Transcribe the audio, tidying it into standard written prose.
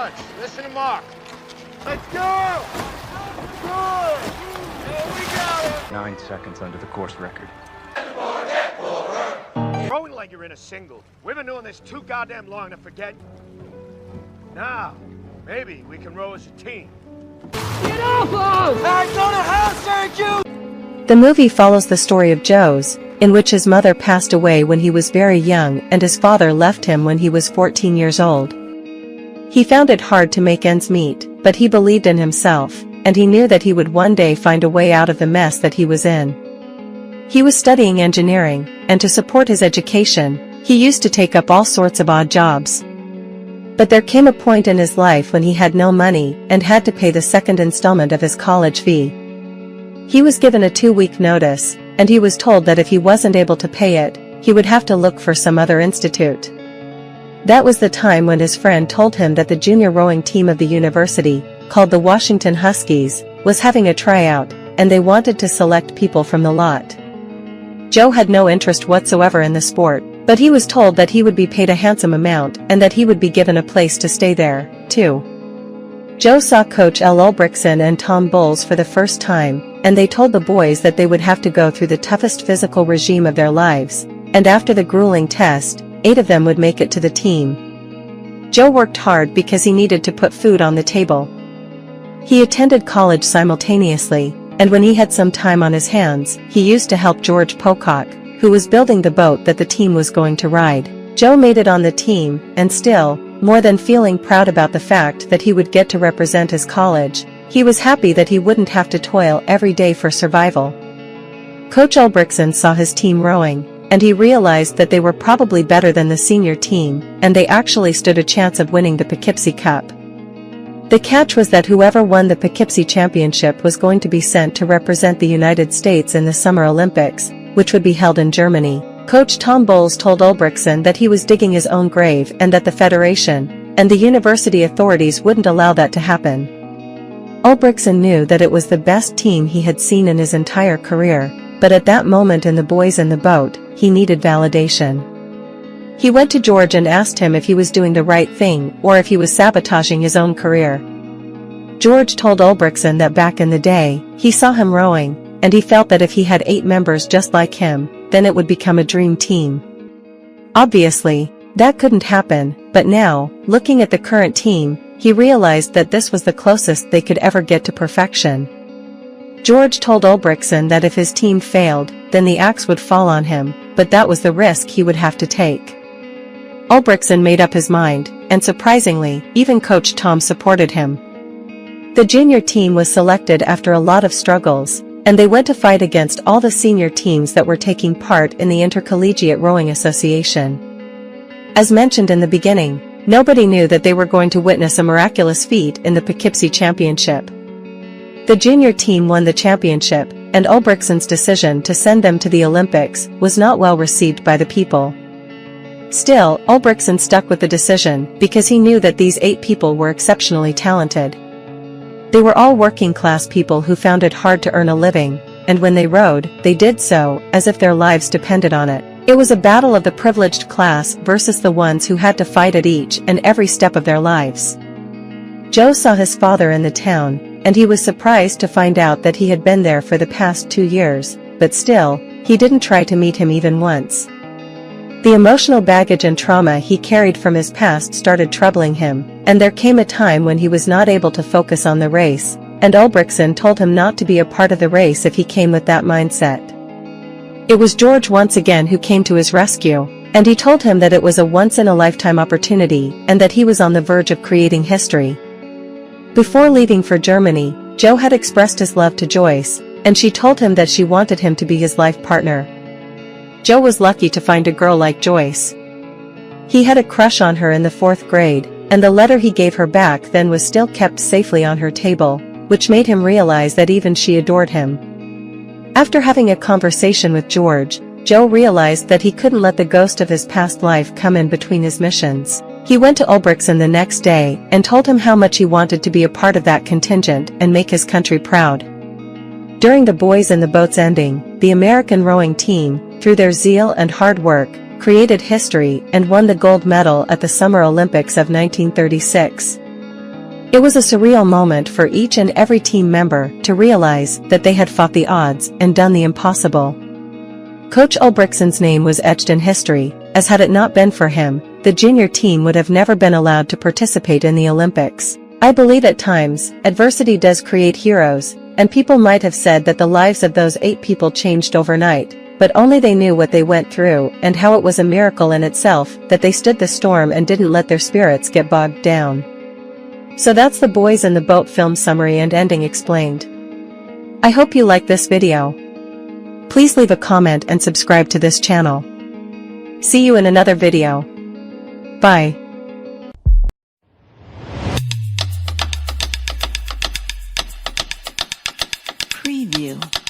much. Listen to Mark. Let's go! Good! There we go! 9 seconds under the course record. Rowing like you're in a single. We've been doing this too goddamn long to forget. Now, maybe we can row as a team. Get off us! I don't know how, thank you! The movie follows the story of Joe's, in which his mother passed away when he was very young and his father left him when he was 14 years old. He found it hard to make ends meet, but he believed in himself, and he knew that he would one day find a way out of the mess that he was in. He was studying engineering, and to support his education, he used to take up all sorts of odd jobs. But there came a point in his life when he had no money and had to pay the second installment of his college fee. He was given a 2-week notice, and he was told that if he wasn't able to pay it, he would have to look for some other institute. That was the time when his friend told him that the junior rowing team of the university, called the Washington Huskies, was having a tryout, and they wanted to select people from the lot. Joe had no interest whatsoever in the sport, but he was told that he would be paid a handsome amount and that he would be given a place to stay there, too. Joe saw Coach L. Ulbrichtson and Tom Bowles for the first time, and they told the boys that they would have to go through the toughest physical regime of their lives, and after the grueling test, 8 of them would make it to the team. Joe worked hard because he needed to put food on the table. He attended college simultaneously, and when he had some time on his hands, he used to help George Pocock, who was building the boat that the team was going to ride. Joe made it on the team, and still, more than feeling proud about the fact that he would get to represent his college, he was happy that he wouldn't have to toil every day for survival. Coach Ulbrichtson saw his team rowing, and he realized that they were probably better than the senior team, and they actually stood a chance of winning the Poughkeepsie Cup. The catch was that whoever won the Poughkeepsie Championship was going to be sent to represent the United States in the Summer Olympics, which would be held in Germany. Coach Tom Bowles told Ulbrichtson that he was digging his own grave and that the federation and the university authorities wouldn't allow that to happen. Ulbrichtson knew that it was the best team he had seen in his entire career, but at that moment in the boys in the boat, he needed validation. He went to George and asked him if he was doing the right thing or if he was sabotaging his own career. George told Ulbrichtson that back in the day, he saw him rowing, and he felt that if he had 8 members just like him, then it would become a dream team. Obviously, that couldn't happen, but now, looking at the current team, he realized that this was the closest they could ever get to perfection. George told Ulbrichtson that if his team failed, then the axe would fall on him, but that was the risk he would have to take. Ulbrichtson made up his mind, and surprisingly, even Coach Tom supported him. The junior team was selected after a lot of struggles, and they went to fight against all the senior teams that were taking part in the Intercollegiate Rowing Association. As mentioned in the beginning, nobody knew that they were going to witness a miraculous feat in the Poughkeepsie Championship. The junior team won the championship, and Ulbrichtsson's decision to send them to the Olympics was not well received by the people. Still, Ulbrichtson stuck with the decision because he knew that these 8 people were exceptionally talented. They were all working-class people who found it hard to earn a living, and when they rowed, they did so as if their lives depended on it. It was a battle of the privileged class versus the ones who had to fight at each and every step of their lives. Joe saw his father in the town, and he was surprised to find out that he had been there for the past 2 years, but still, he didn't try to meet him even once. The emotional baggage and trauma he carried from his past started troubling him, and there came a time when he was not able to focus on the race, and Ulbrichtson told him not to be a part of the race if he came with that mindset. It was George once again who came to his rescue, and he told him that it was a once-in-a-lifetime opportunity and that he was on the verge of creating history. Before leaving for Germany, Joe had expressed his love to Joyce, and she told him that she wanted him to be his life partner. Joe was lucky to find a girl like Joyce. He had a crush on her in the 4th grade, and the letter he gave her back then was still kept safely on her table, which made him realize that even she adored him. After having a conversation with George, Joe realized that he couldn't let the ghost of his past life come in between his missions. He went to Ulbrichtson the next day and told him how much he wanted to be a part of that contingent and make his country proud. During the boys in the boat's ending, the American rowing team, through their zeal and hard work, created history and won the gold medal at the Summer Olympics of 1936. It was a surreal moment for each and every team member to realize that they had fought the odds and done the impossible. Coach Ulbrichtsen's name was etched in history, as had it not been for him, the junior team would have never been allowed to participate in the Olympics. I believe at times, adversity does create heroes, and people might have said that the lives of those 8 people changed overnight, but only they knew what they went through and how it was a miracle in itself that they stood the storm and didn't let their spirits get bogged down. So that's the Boys in the Boat film summary and ending explained. I hope you liked this video. Please leave a comment and subscribe to this channel. See you in another video. Bye. Preview.